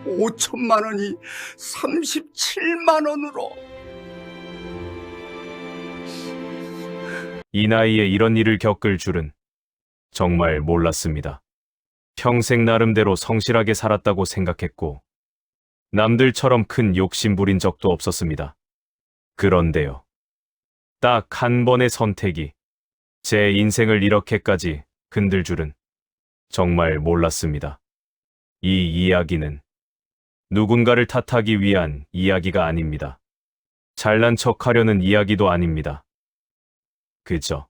5천만 원이 37만 원으로. 이 나이에 이런 일을 겪을 줄은 정말 몰랐습니다. 평생 나름대로 성실하게 살았다고 생각했고 남들처럼 큰 욕심 부린 적도 없었습니다. 그런데요. 딱 한 번의 선택이 제 인생을 이렇게까지 흔들 줄은 정말 몰랐습니다. 이 이야기는 누군가를 탓하기 위한 이야기가 아닙니다. 잘난 척하려는 이야기도 아닙니다. 그저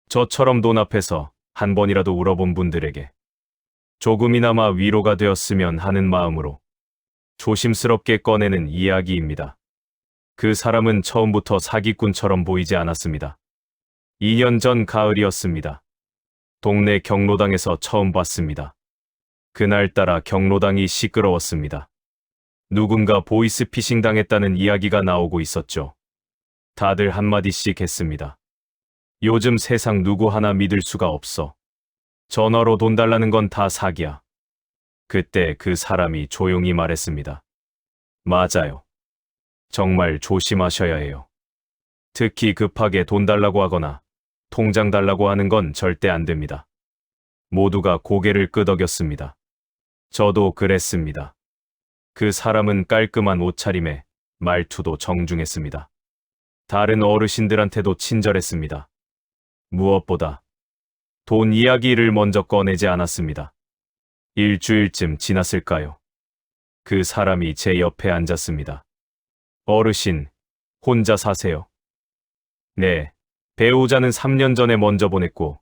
저처럼 돈 앞에서 한 번이라도 울어본 분들에게 조금이나마 위로가 되었으면 하는 마음으로 조심스럽게 꺼내는 이야기입니다. 그 사람은 처음부터 사기꾼처럼 보이지 않았습니다. 2년 전 가을이었습니다. 동네 경로당에서 처음 봤습니다. 그날따라 경로당이 시끄러웠습니다. 누군가 보이스피싱 당했다는 이야기가 나오고 있었죠. 다들 한마디씩 했습니다. 요즘 세상 누구 하나 믿을 수가 없어. 전화로 돈 달라는 건 다 사기야. 그때 그 사람이 조용히 말했습니다. 맞아요. 정말 조심하셔야 해요. 특히 급하게 돈 달라고 하거나 통장 달라고 하는 건 절대 안 됩니다. 모두가 고개를 끄덕였습니다. 저도 그랬습니다. 그 사람은 깔끔한 옷차림에 말투도 정중했습니다. 다른 어르신들한테도 친절했습니다. 무엇보다 돈 이야기를 먼저 꺼내지 않았습니다. 일주일쯤 지났을까요? 그 사람이 제 옆에 앉았습니다. 어르신, 혼자 사세요? 네, 배우자는 3년 전에 먼저 보냈고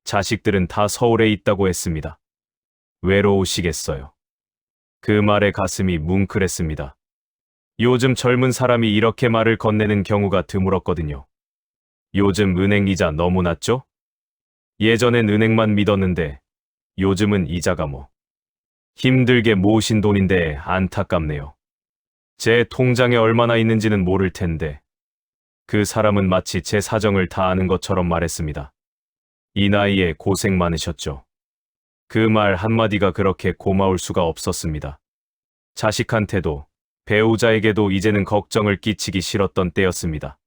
자식들은 다 서울에 있다고 했습니다. 외로우시겠어요. 그 말에 가슴이 뭉클했습니다. 요즘 젊은 사람이 이렇게 말을 건네는 경우가 드물었거든요. 요즘 은행 이자 너무 낮죠? 예전엔 은행만 믿었는데 요즘은 이자가 힘들게 모으신 돈인데 안타깝네요. 제 통장에 얼마나 있는지는 모를 텐데. 그 사람은 마치 제 사정을 다 아는 것처럼 말했습니다. 이 나이에 고생 많으셨죠. 그 말 한마디가 그렇게 고마울 수가 없었습니다. 자식한테도 배우자에게도 이제는 걱정을 끼치기 싫었던 때였습니다.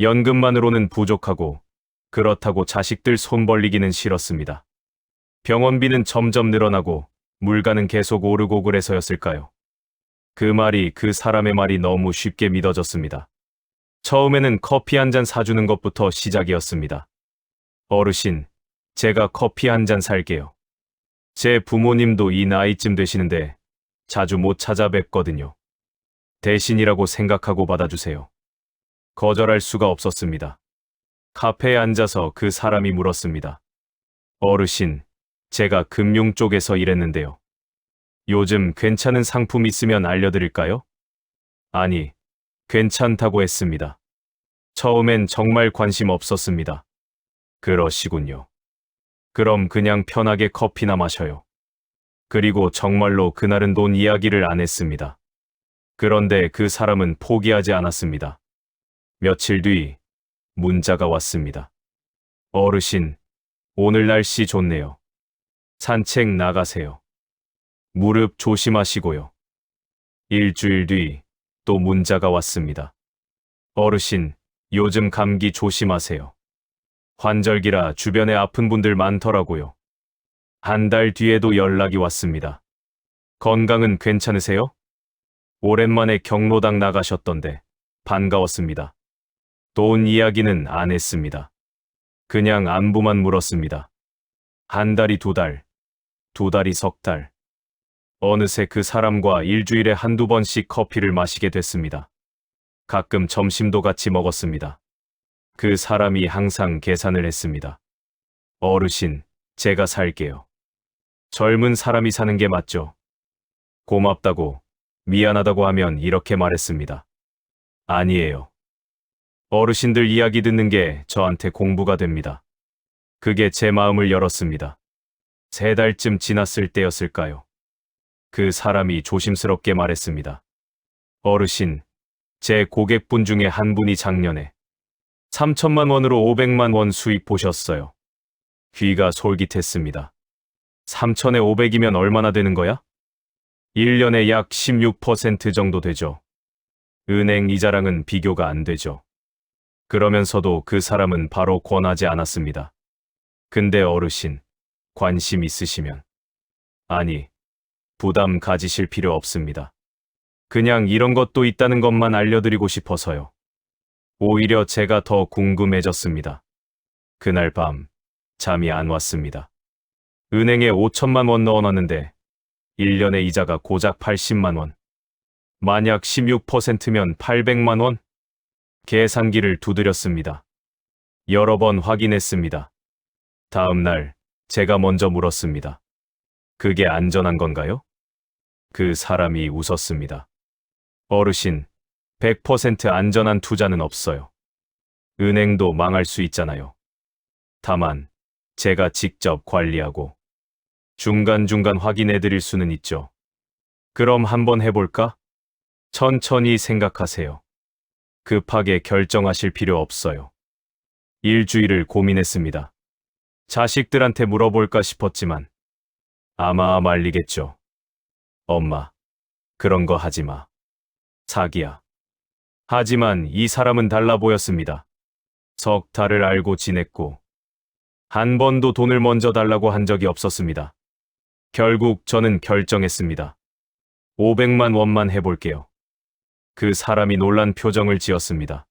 연금만으로는 부족하고 그렇다고 자식들 손 벌리기는 싫었습니다. 병원비는 점점 늘어나고 물가는 계속 오르고 그래서였을까요? 그 말이 그 사람의 말이 너무 쉽게 믿어졌습니다. 처음에는 커피 한 잔 사주는 것부터 시작이었습니다. 어르신, 제가 커피 한 잔 살게요. 제 부모님도 이 나이쯤 되시는데 자주 못 찾아뵙거든요. 대신이라고 생각하고 받아주세요. 거절할 수가 없었습니다. 카페에 앉아서 그 사람이 물었습니다. 어르신, 제가 금융 쪽에서 일했는데요. 요즘 괜찮은 상품 있으면 알려드릴까요? 아니, 괜찮다고 했습니다. 처음엔 정말 관심 없었습니다. 그러시군요. 그럼 그냥 편하게 커피나 마셔요. 그리고 정말로 그날은 돈 이야기를 안 했습니다. 그런데 그 사람은 포기하지 않았습니다. 며칠 뒤 문자가 왔습니다. 어르신, 오늘 날씨 좋네요. 산책 나가세요. 무릎 조심하시고요. 일주일 뒤 또 문자가 왔습니다. 어르신, 요즘 감기 조심하세요. 환절기라 주변에 아픈 분들 많더라고요. 한 달 뒤에도 연락이 왔습니다. 건강은 괜찮으세요? 오랜만에 경로당 나가셨던데 반가웠습니다. 돈 이야기는 안 했습니다. 그냥 안부만 물었습니다. 한 달이 두 달, 두 달이 석 달. 어느새 그 사람과 일주일에 한두 번씩 커피를 마시게 됐습니다. 가끔 점심도 같이 먹었습니다. 그 사람이 항상 계산을 했습니다. 어르신, 제가 살게요. 젊은 사람이 사는 게 맞죠? 고맙다고, 미안하다고 하면 이렇게 말했습니다. 아니에요. 어르신들 이야기 듣는 게 저한테 공부가 됩니다. 그게 제 마음을 열었습니다. 3달쯤 지났을 때였을까요? 그 사람이 조심스럽게 말했습니다. 어르신, 제 고객분 중에 한 분이 작년에 3천만 원으로 500만 원 수익 보셨어요. 귀가 솔깃했습니다. 3천에 500이면 얼마나 되는 거야? 1년에 약 16% 정도 되죠. 은행 이자랑은 비교가 안 되죠. 그러면서도 그 사람은 바로 권하지 않았습니다. 근데 어르신, 관심 있으시면. 아니, 부담 가지실 필요 없습니다. 그냥 이런 것도 있다는 것만 알려드리고 싶어서요. 오히려 제가 더 궁금해졌습니다. 그날 밤, 잠이 안 왔습니다. 은행에 5천만 원 넣어놨는데 1년의 이자가 고작 80만 원. 만약 16%면 800만 원? 계산기를 두드렸습니다. 여러 번 확인했습니다. 다음 날 제가 먼저 물었습니다. 그게 안전한 건가요? 그 사람이 웃었습니다. 어르신, 100% 안전한 투자는 없어요. 은행도 망할 수 있잖아요. 다만 제가 직접 관리하고 중간중간 확인해 드릴 수는 있죠. 그럼 한번 해볼까? 천천히 생각하세요. 급하게 결정하실 필요 없어요. 일주일을 고민했습니다. 자식들한테 물어볼까 싶었지만 아마 말리겠죠. 엄마, 그런 거 하지 마. 사기야. 하지만 이 사람은 달라 보였습니다. 석 달을 알고 지냈고 한 번도 돈을 먼저 달라고 한 적이 없었습니다. 결국 저는 결정했습니다. 500만 원만 해볼게요. 그 사람이 놀란 표정을 지었습니다.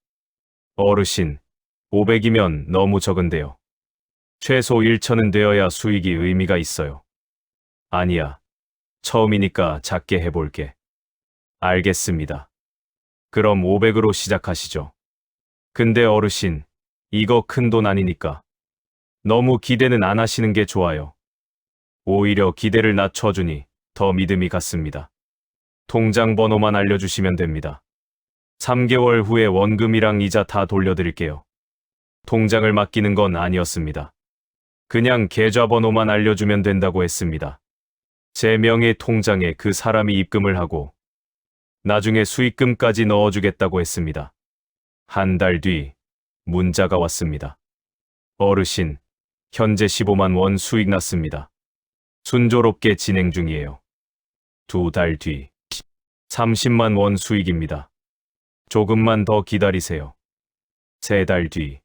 어르신, 500이면 너무 적은데요. 최소 1천은 되어야 수익이 의미가 있어요. 아니야. 처음이니까 작게 해볼게. 알겠습니다. 그럼 500으로 시작하시죠. 근데 어르신, 이거 큰 돈 아니니까. 너무 기대는 안 하시는 게 좋아요. 오히려 기대를 낮춰주니 더 믿음이 갔습니다. 통장 번호만 알려주시면 됩니다. 3개월 후에 원금이랑 이자 다 돌려드릴게요. 통장을 맡기는 건 아니었습니다. 그냥 계좌번호만 알려주면 된다고 했습니다. 제 명의 통장에 그 사람이 입금을 하고 나중에 수익금까지 넣어주겠다고 했습니다. 한 달 뒤 문자가 왔습니다. 어르신, 현재 15만 원 수익 났습니다. 순조롭게 진행 중이에요. 2달 뒤 30만 원 수익입니다. 조금만 더 기다리세요. 3달 뒤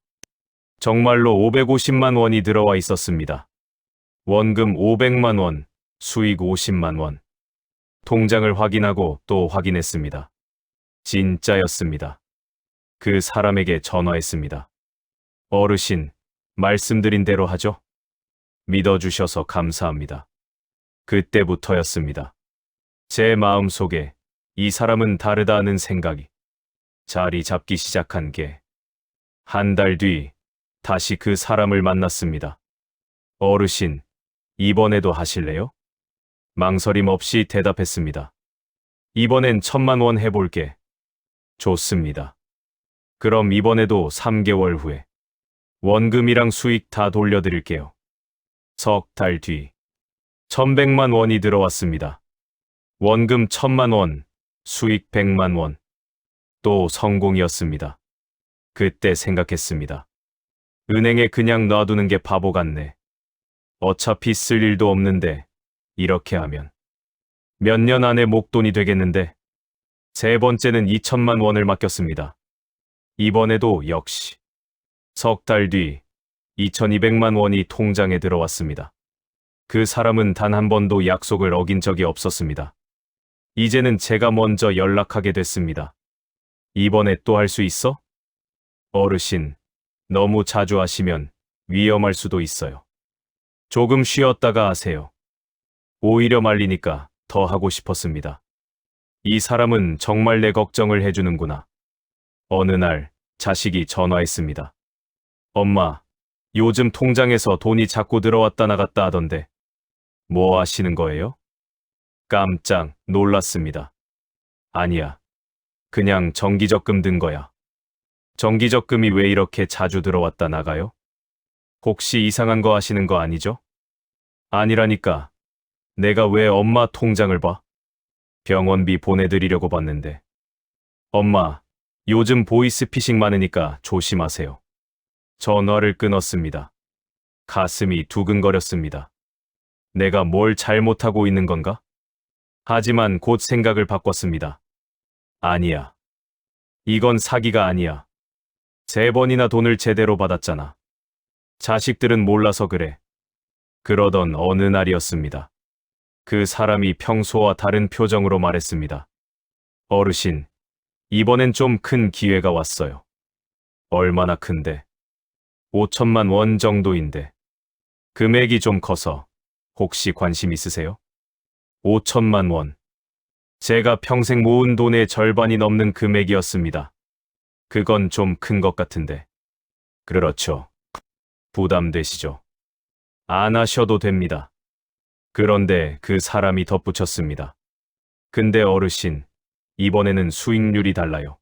정말로 550만 원이 들어와 있었습니다. 원금 500만 원, 수익 50만 원. 통장을 확인하고 또 확인했습니다. 진짜였습니다. 그 사람에게 전화했습니다. 어르신, 말씀드린 대로 하죠? 믿어주셔서 감사합니다. 그때부터였습니다. 제 마음속에 이 사람은 다르다는 생각이 자리 잡기 시작한 게 한 달 뒤 다시 그 사람을 만났습니다. 어르신, 이번에도 하실래요? 망설임 없이 대답했습니다. 이번엔 1,000만 원 해볼게. 좋습니다. 그럼 이번에도 3개월 후에 원금이랑 수익 다 돌려드릴게요. 석 달 뒤 1,100만 원이 들어왔습니다. 원금 1,000만 원, 수익 100만 원. 또 성공이었습니다. 그때 생각했습니다. 은행에 그냥 놔두는 게 바보 같네. 어차피 쓸 일도 없는데 이렇게 하면 몇 년 안에 목돈이 되겠는데. 세 번째는 2,000만 원을 맡겼습니다. 이번에도 역시 석 달 뒤 2,200만 원이 통장에 들어왔습니다. 그 사람은 단 한 번도 약속을 어긴 적이 없었습니다. 이제는 제가 먼저 연락하게 됐습니다. 이번에 또 할 수 있어? 어르신, 너무 자주 하시면 위험할 수도 있어요. 조금 쉬었다가 하세요. 오히려 말리니까 더 하고 싶었습니다. 이 사람은 정말 내 걱정을 해주는구나. 어느 날 자식이 전화했습니다. 엄마, 요즘 통장에서 돈이 자꾸 들어왔다 나갔다 하던데 뭐 하시는 거예요? 깜짝 놀랐습니다. 아니야. 그냥 정기적금 든 거야. 정기적금이 왜 이렇게 자주 들어왔다 나가요? 혹시 이상한 거 하시는 거 아니죠? 아니라니까. 내가 왜 엄마 통장을 봐? 병원비 보내드리려고 봤는데. 엄마, 요즘 보이스피싱 많으니까 조심하세요. 전화를 끊었습니다. 가슴이 두근거렸습니다. 내가 뭘 잘못하고 있는 건가? 하지만 곧 생각을 바꿨습니다. 아니야. 이건 사기가 아니야. 3번이나 돈을 제대로 받았잖아. 자식들은 몰라서 그래. 그러던 어느 날이었습니다. 그 사람이 평소와 다른 표정으로 말했습니다. 어르신, 이번엔 좀 큰 기회가 왔어요. 얼마나 큰데? 5천만 원 정도인데. 금액이 좀 커서 혹시 관심 있으세요? 5천만 원. 제가 평생 모은 돈의 절반이 넘는 금액이었습니다. 그건 좀 큰 것 같은데. 그렇죠. 부담되시죠? 안 하셔도 됩니다. 그런데 그 사람이 덧붙였습니다. 근데 어르신, 이번에는 수익률이 달라요.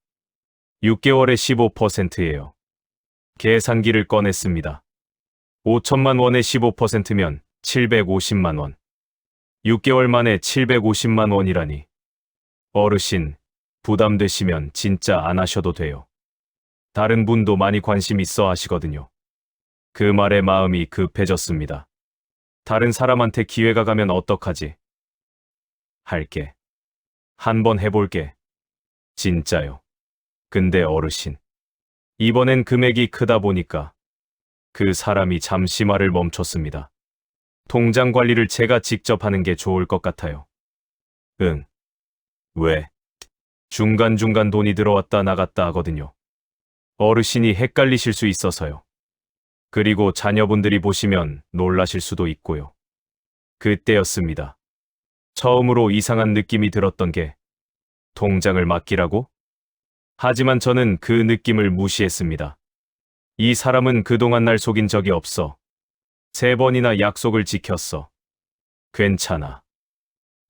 6개월에 15%예요. 계산기를 꺼냈습니다. 5천만 원에 15%면 750만 원. 6개월 만에 750만 원이라니. 어르신, 부담되시면 진짜 안 하셔도 돼요. 다른 분도 많이 관심 있어 하시거든요. 그 말에 마음이 급해졌습니다. 다른 사람한테 기회가 가면 어떡하지? 할게. 한번 해볼게. 진짜요. 근데 어르신, 이번엔 금액이 크다 보니까 그 사람이 잠시 말을 멈췄습니다. 통장 관리를 제가 직접 하는 게 좋을 것 같아요. 응. 왜? 중간중간 돈이 들어왔다 나갔다 하거든요. 어르신이 헷갈리실 수 있어서요. 그리고 자녀분들이 보시면 놀라실 수도 있고요. 그때였습니다. 처음으로 이상한 느낌이 들었던 게 통장을 맡기라고? 하지만 저는 그 느낌을 무시했습니다. 이 사람은 그동안 날 속인 적이 없어. 3번이나 약속을 지켰어. 괜찮아.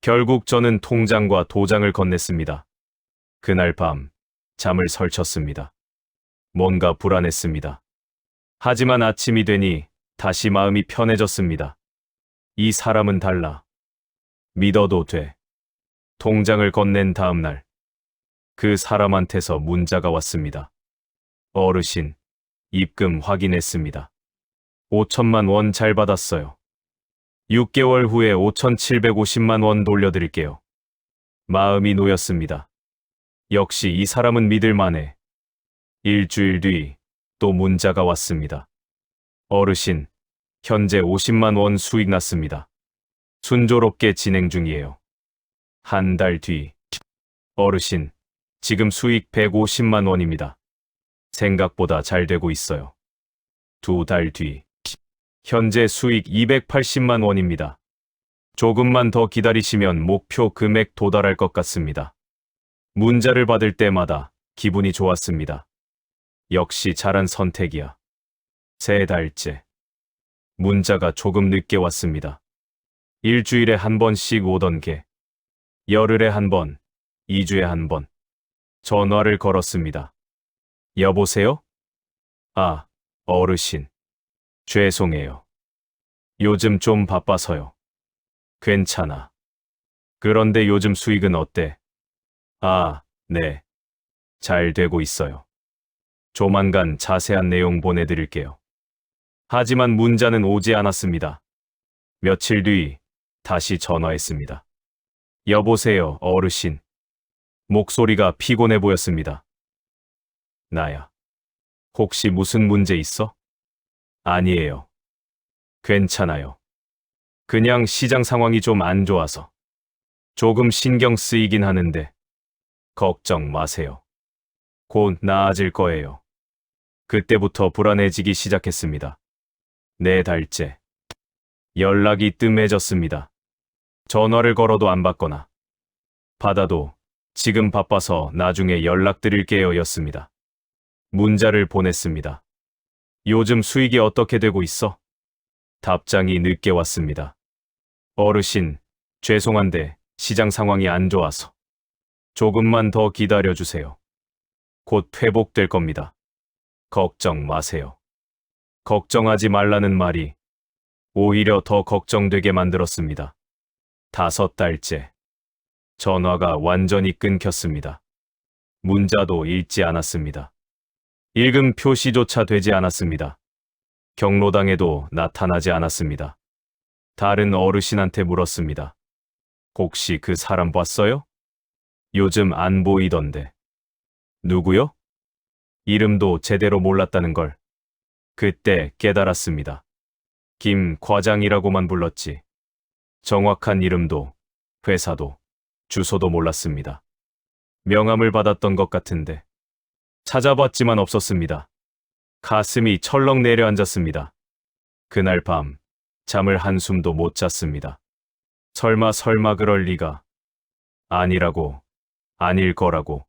결국 저는 통장과 도장을 건넸습니다. 그날 밤 잠을 설쳤습니다. 뭔가 불안했습니다. 하지만 아침이 되니 다시 마음이 편해졌습니다. 이 사람은 달라. 믿어도 돼. 통장을 건넨 다음 날, 그 사람한테서 문자가 왔습니다. 어르신, 입금 확인했습니다. 5천만 원 잘 받았어요. 6개월 후에 5,750만 원 돌려드릴게요. 마음이 놓였습니다. 역시 이 사람은 믿을 만해. 일주일 뒤 또 문자가 왔습니다. 어르신, 현재 50만 원 수익 났습니다. 순조롭게 진행 중이에요. 한 달 뒤. 어르신, 지금 수익 150만 원입니다. 생각보다 잘 되고 있어요. 2달 뒤. 현재 수익 280만 원입니다. 조금만 더 기다리시면 목표 금액 도달할 것 같습니다. 문자를 받을 때마다 기분이 좋았습니다. 역시 잘한 선택이야. 3달째. 문자가 조금 늦게 왔습니다. 일주일에 한 번씩 오던 게 열흘에 한 번, 2주에 한 번. 전화를 걸었습니다. 여보세요? 아, 어르신. 죄송해요. 요즘 좀 바빠서요. 괜찮아. 그런데 요즘 수익은 어때? 아, 네. 잘 되고 있어요. 조만간 자세한 내용 보내드릴게요. 하지만 문자는 오지 않았습니다. 며칠 뒤 다시 전화했습니다. 여보세요, 어르신. 목소리가 피곤해 보였습니다. 나야. 혹시 무슨 문제 있어? 아니에요. 괜찮아요. 그냥 시장 상황이 좀 안 좋아서. 조금 신경 쓰이긴 하는데. 걱정 마세요. 곧 나아질 거예요. 그때부터 불안해지기 시작했습니다. 4달째. 연락이 뜸해졌습니다. 전화를 걸어도 안 받거나 받아도 지금 바빠서 나중에 연락드릴게요 였습니다. 문자를 보냈습니다. 요즘 수익이 어떻게 되고 있어? 답장이 늦게 왔습니다. 어르신, 죄송한데 시장 상황이 안 좋아서 조금만 더 기다려주세요. 곧 회복될 겁니다. 걱정 마세요. 걱정하지 말라는 말이 오히려 더 걱정되게 만들었습니다. 5달째. 전화가 완전히 끊겼습니다. 문자도 읽지 않았습니다. 읽음 표시조차 되지 않았습니다. 경로당에도 나타나지 않았습니다. 다른 어르신한테 물었습니다. 혹시 그 사람 봤어요? 요즘 안 보이던데. 누구요? 이름도 제대로 몰랐다는 걸 그때 깨달았습니다. 김 과장이라고만 불렀지. 정확한 이름도, 회사도, 주소도 몰랐습니다. 명함을 받았던 것 같은데 찾아봤지만 없었습니다. 가슴이 철렁 내려앉았습니다. 그날 밤 잠을 한숨도 못 잤습니다. 설마 그럴 리가. 아니라고, 아닐 거라고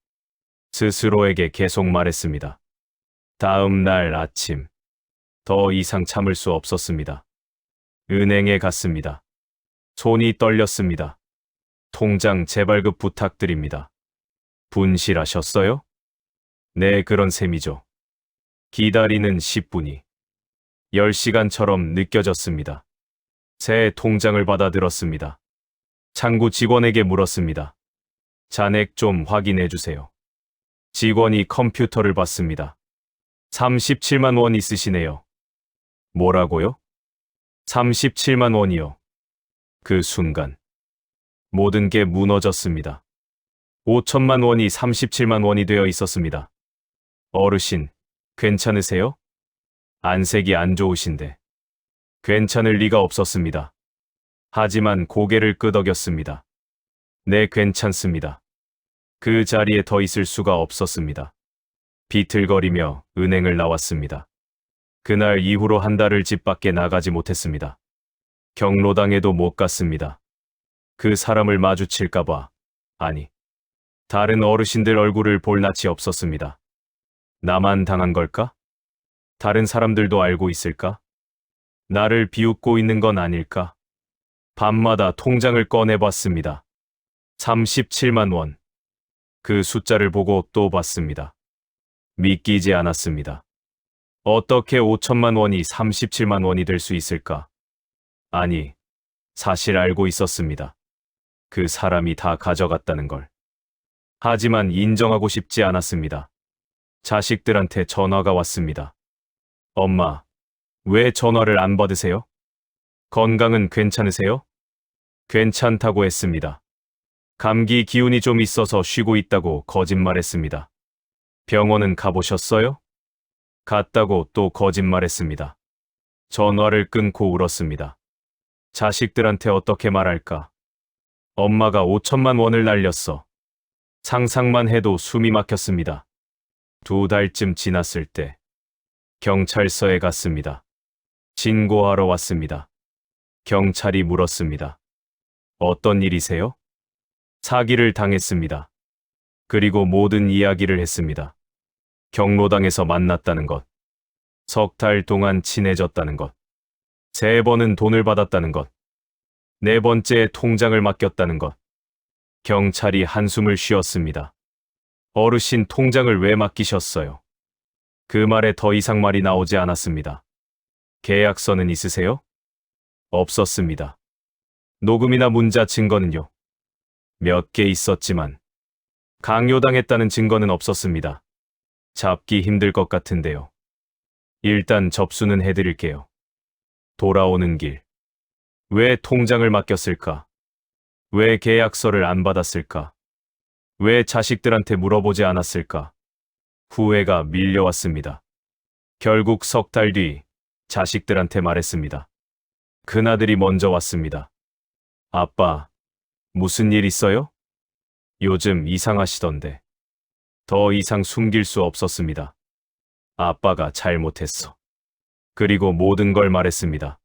스스로에게 계속 말했습니다. 다음 날 아침 더 이상 참을 수 없었습니다. 은행에 갔습니다. 손이 떨렸습니다. 통장 재발급 부탁드립니다. 분실하셨어요? 네, 그런 셈이죠. 기다리는 10분이 10시간처럼 느껴졌습니다. 새 통장을 받아들었습니다. 창구 직원에게 물었습니다. 잔액 좀 확인해 주세요. 직원이 컴퓨터를 봤습니다. 37만 원 있으시네요. 뭐라고요? 37만 원이요. 그 순간 모든 게 무너졌습니다. 5천만 원이 37만 원이 되어 있었습니다. 어르신, 괜찮으세요? 안색이 안 좋으신데. 괜찮을 리가 없었습니다. 하지만 고개를 끄덕였습니다. 네, 괜찮습니다. 그 자리에 더 있을 수가 없었습니다. 비틀거리며 은행을 나왔습니다. 그날 이후로 한 달을 집 밖에 나가지 못했습니다. 경로당에도 못 갔습니다. 그 사람을 마주칠까봐, 아니, 다른 어르신들 얼굴을 볼 낯이 없었습니다. 나만 당한 걸까? 다른 사람들도 알고 있을까? 나를 비웃고 있는 건 아닐까? 밤마다 통장을 꺼내봤습니다. 37만 원. 그 숫자를 보고 또 봤습니다. 믿기지 않았습니다. 어떻게 5천만 원이 37만 원이 될 수 있을까? 아니, 사실 알고 있었습니다. 그 사람이 다 가져갔다는 걸. 하지만 인정하고 싶지 않았습니다. 자식들한테 전화가 왔습니다. 엄마, 왜 전화를 안 받으세요? 건강은 괜찮으세요? 괜찮다고 했습니다. 감기 기운이 좀 있어서 쉬고 있다고 거짓말했습니다. 병원은 가보셨어요? 갔다고 또 거짓말했습니다. 전화를 끊고 울었습니다. 자식들한테 어떻게 말할까? 엄마가 5천만 원을 날렸어. 상상만 해도 숨이 막혔습니다. 2달쯤 지났을 때 경찰서에 갔습니다. 신고하러 왔습니다. 경찰이 물었습니다. 어떤 일이세요? 사기를 당했습니다. 그리고 모든 이야기를 했습니다. 경로당에서 만났다는 것, 3달 동안 친해졌다는 것, 3번은 돈을 받았다는 것, 4번째 통장을 맡겼다는 것. 경찰이 한숨을 쉬었습니다. 어르신 통장을 왜 맡기셨어요? 그 말에 더 이상 말이 나오지 않았습니다. 계약서는 있으세요? 없었습니다. 녹음이나 문자 증거는요? 몇 개 있었지만 강요당했다는 증거는 없었습니다. 잡기 힘들 것 같은데요. 일단 접수는 해드릴게요. 돌아오는 길. 왜 통장을 맡겼을까? 왜 계약서를 안 받았을까? 왜 자식들한테 물어보지 않았을까? 후회가 밀려왔습니다. 결국 3달 뒤 자식들한테 말했습니다. 큰아들이 먼저 왔습니다. 아빠, 무슨 일 있어요? 요즘 이상하시던데. 더 이상 숨길 수 없었습니다. 아빠가 잘못했어. 그리고 모든 걸 말했습니다.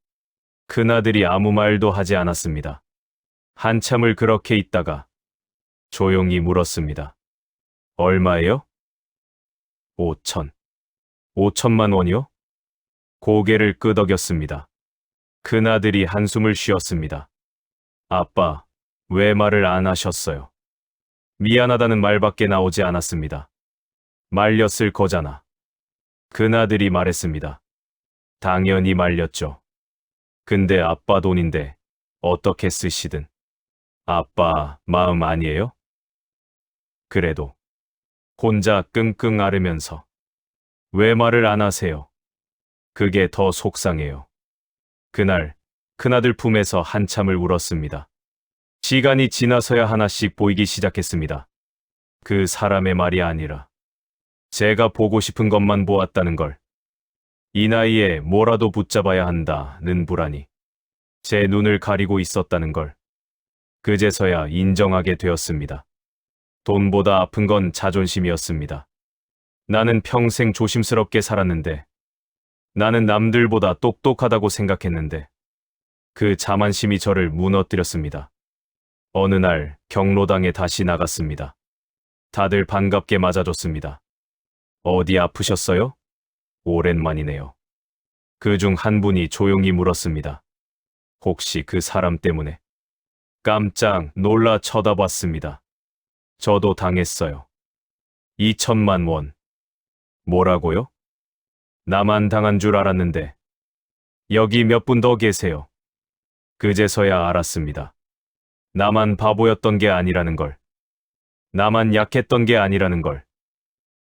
큰아들이 아무 말도 하지 않았습니다. 한참을 그렇게 있다가 조용히 물었습니다. 얼마예요? 5천만 원이요? 고개를 끄덕였습니다. 큰아들이 한숨을 쉬었습니다. 아빠, 왜 말을 안 하셨어요? 미안하다는 말밖에 나오지 않았습니다. 말렸을 거잖아. 큰아들이 말했습니다. 당연히 말렸죠. 근데 아빠 돈인데 어떻게 쓰시든. 아빠 마음 아니에요? 그래도 혼자 끙끙 앓으면서 왜 말을 안 하세요? 그게 더 속상해요. 그날 큰아들 품에서 한참을 울었습니다. 시간이 지나서야 하나씩 보이기 시작했습니다. 그 사람의 말이 아니라 제가 보고 싶은 것만 보았다는 걸. 이 나이에 뭐라도 붙잡아야 한다는 불안이 제 눈을 가리고 있었다는 걸. 그제서야 인정하게 되었습니다. 돈보다 아픈 건 자존심이었습니다. 나는 평생 조심스럽게 살았는데, 나는 남들보다 똑똑하다고 생각했는데, 그 자만심이 저를 무너뜨렸습니다. 어느 날 경로당에 다시 나갔습니다. 다들 반갑게 맞아줬습니다. 어디 아프셨어요? 오랜만이네요. 그중 한 분이 조용히 물었습니다. 혹시 그 사람 때문에? 깜짝 놀라 쳐다봤습니다. 저도 당했어요. 2천만 원. 뭐라고요? 나만 당한 줄 알았는데. 여기 몇 분 더 계세요. 그제서야 알았습니다. 나만 바보였던 게 아니라는 걸. 나만 약했던 게 아니라는 걸.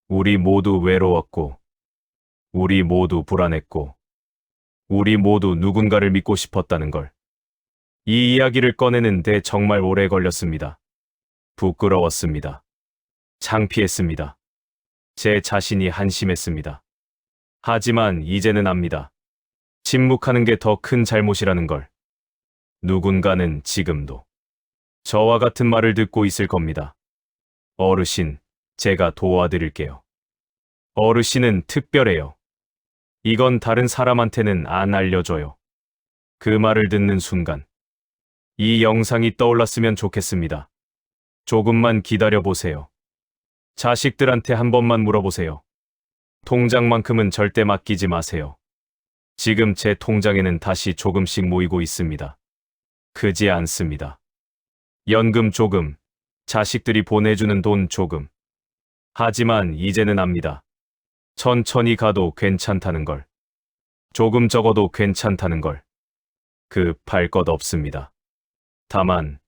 우리 모두 외로웠고, 우리 모두 불안했고, 우리 모두 누군가를 믿고 싶었다는 걸. 이 이야기를 꺼내는데 정말 오래 걸렸습니다. 부끄러웠습니다. 창피했습니다. 제 자신이 한심했습니다. 하지만 이제는 압니다. 침묵하는 게 더 큰 잘못이라는 걸. 누군가는 지금도 저와 같은 말을 듣고 있을 겁니다. 어르신, 제가 도와드릴게요. 어르신은 특별해요. 이건 다른 사람한테는 안 알려줘요. 그 말을 듣는 순간 이 영상이 떠올랐으면 좋겠습니다. 조금만 기다려보세요. 자식들한테 한 번만 물어보세요. 통장만큼은 절대 맡기지 마세요. 지금 제 통장에는 다시 조금씩 모이고 있습니다. 크지 않습니다. 연금 조금, 자식들이 보내주는 돈 조금. 하지만 이제는 압니다. 천천히 가도 괜찮다는 걸. 조금 적어도 괜찮다는 걸. 급할 것 없습니다. 다만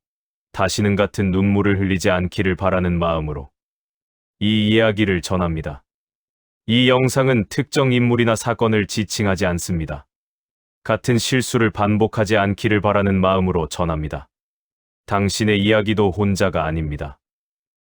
다시는 같은 눈물을 흘리지 않기를 바라는 마음으로 이 이야기를 전합니다. 이 영상은 특정 인물이나 사건을 지칭하지 않습니다. 같은 실수를 반복하지 않기를 바라는 마음으로 전합니다. 당신의 이야기도 혼자가 아닙니다.